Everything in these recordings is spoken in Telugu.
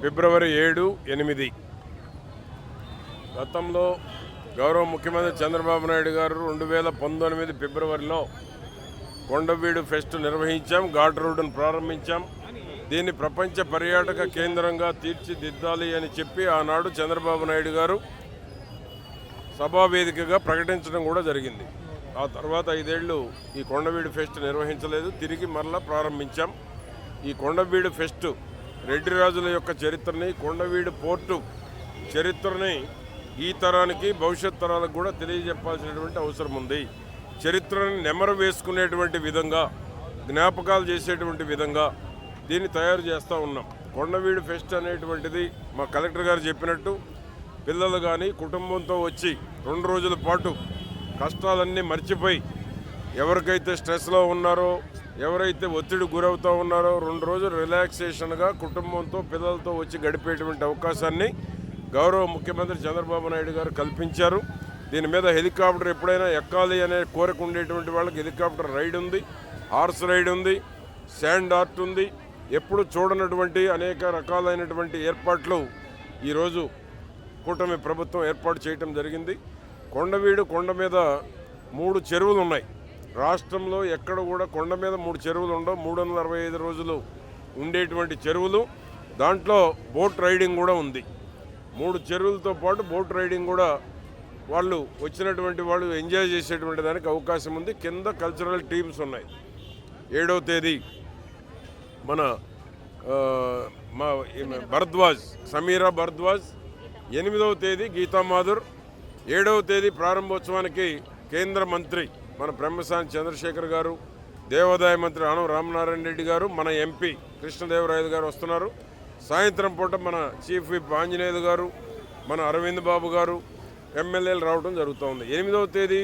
ఫిబ్రవరి 7, 8 గతంలో గౌరవ ముఖ్యమంత్రి చంద్రబాబు నాయుడు గారు 2019 ఫిబ్రవరిలో కొండవీడు ఫెస్ట్ నిర్వహించాం. ఘాట్ రోడ్డును ప్రారంభించాం. దీన్ని ప్రపంచ పర్యాటక కేంద్రంగా తీర్చిదిద్దాలి అని చెప్పి ఆనాడు చంద్రబాబు నాయుడు గారు సభావేదికగా ప్రకటించడం కూడా జరిగింది. ఆ తర్వాత 5 ఏళ్ళు ఈ కొండవీడు ఫెస్ట్ నిర్వహించలేదు. తిరిగి మరలా ప్రారంభించాం. ఈ కొండవీడు ఫెస్ట్ రెడ్డి రాజుల యొక్క చరిత్రని, కొండవీడు పోర్టు చరిత్రని ఈ తరానికి భవిష్యత్ తరాలకు కూడా తెలియజెప్పాల్సినటువంటి అవసరం ఉంది. చరిత్రని నెమరు వేసుకునేటువంటి విధంగా, జ్ఞాపకాలు చేసేటువంటి విధంగా దీన్ని తయారు చేస్తూ ఉన్నాం. కొండవీడు ఫెస్ట్ అనేటువంటిది మా కలెక్టర్ గారు చెప్పినట్టు పిల్లలు కానీ కుటుంబంతో వచ్చి 2 రోజుల పాటు కష్టాలన్నీ మర్చిపోయి, ఎవరికైతే స్ట్రెస్లో ఉన్నారో, ఎవరైతే ఒత్తిడి గురవుతూ ఉన్నారో 2 రోజులు రిలాక్సేషన్గా కుటుంబంతో పిల్లలతో వచ్చి గడిపేటువంటి అవకాశాన్ని గౌరవ ముఖ్యమంత్రి చంద్రబాబు నాయుడు గారు కల్పించారు. దీని మీద హెలికాప్టర్ ఎప్పుడైనా ఎక్కాలి అనే కోరిక ఉండేటువంటి వాళ్ళకి హెలికాప్టర్ రైడ్ ఉంది, హార్స్ రైడ్ ఉంది, శాండ్ ఆర్ట్ ఉంది. ఎప్పుడు చూడనటువంటి అనేక రకాలైనటువంటి ఏర్పాట్లు ఈరోజు కూటమి ప్రభుత్వం ఏర్పాటు చేయటం జరిగింది. కొండవీడు కొండ మీద 3 చెరువులు ఉన్నాయి. రాష్ట్రంలో ఎక్కడ కూడా కొండ మీద 3 చెరువులు ఉండవు. 365 రోజులు ఉండేటువంటి చెరువులు. దాంట్లో బోట్ రైడింగ్ కూడా ఉంది. 3 చెరువులతో పాటు బోట్ రైడింగ్ కూడా వాళ్ళు వచ్చినటువంటి వాళ్ళు ఎంజాయ్ చేసేటువంటి దానికి అవకాశం ఉంది. కింద కల్చరల్ టీమ్స్ ఉన్నాయి. 7వ తేదీ మన భరద్వాజ్, సమీరా భరద్వాజ్, 8వ తేదీ గీతా మాధుర్, 7వ తేదీ ప్రారంభోత్సవానికి కేంద్ర మంత్రి మన బ్రహ్మసాని చంద్రశేఖర్ గారు, దేవాదాయ మంత్రి ఆనం రామనారాయణ రెడ్డి గారు, మన ఎంపీ కృష్ణదేవరాయలు గారు వస్తున్నారు. సాయంత్రం పూట మన చీఫ్ విప్ ఆంజనేయులు గారు, మన అరవింద్ బాబు గారు, ఎమ్మెల్యేలు రావడం జరుగుతోంది. 8వ తేదీ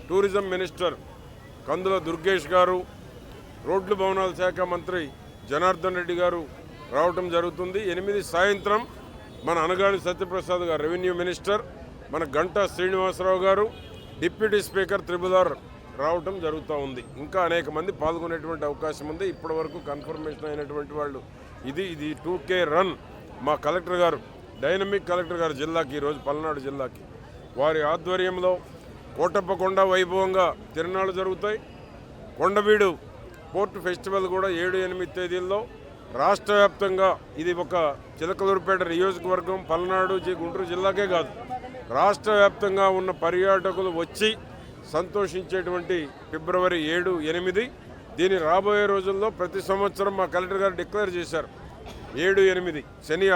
టూరిజం మినిస్టర్ కందుల దుర్గేష్ గారు, రోడ్లు భవనాల శాఖ మంత్రి జనార్దన్ రెడ్డి గారు రావటం జరుగుతుంది. 8 సాయంత్రం మన అనగాని సత్యప్రసాద్ గారు రెవెన్యూ మినిస్టర్, మన గంటా శ్రీనివాసరావు గారు, డిప్యూటీ స్పీకర్ త్రిపులార్ రావటం జరుగుతూ ఉంది. ఇంకా అనేక మంది పాల్గొనేటువంటి అవకాశం ఉంది. ఇప్పటి వరకు కన్ఫర్మేషన్ అయినటువంటి వాళ్ళు ఇది 2K రన్. మా కలెక్టర్ గారు, డైనమిక్ కలెక్టర్ గారు జిల్లాకి, ఈరోజు పల్నాడు జిల్లాకి, వారి ఆధ్వర్యంలో కోటప్పకొండ వైభవంగా తిరునాళ్ళు జరుగుతాయి. కొండవీడు పోర్ట్ ఫెస్టివల్ కూడా 7, 8 తేదీల్లో రాష్ట్ర వ్యాప్తంగా, ఇది ఒక చిలకలూరుపేట నియోజకవర్గం, పల్నాడు, గుంటూరు జిల్లాకే కాదు, రాష్ట్ర వ్యాప్తంగా ఉన్న పర్యాటకులు వచ్చి సంతోషించేటువంటి ఫిబ్రవరి 7, 8 దీని రాబోయే రోజుల్లో ప్రతి సంవత్సరం మా కలెక్టర్ గారు డిక్లేర్ చేశారు. 7, 8 శని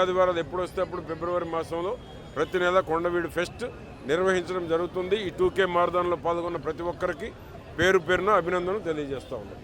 ఆదివారాలు ఎప్పుడు వస్తే అప్పుడు ఫిబ్రవరి మాసంలో ప్రతి నెల కొండవీడు ఫెస్ట్ నిర్వహించడం జరుగుతుంది. ఈ 2K మారథాన్లో పాల్గొన్న ప్రతి ఒక్కరికి పేరు పేరున అభినందనలు తెలియజేస్తూ ఉన్నాం.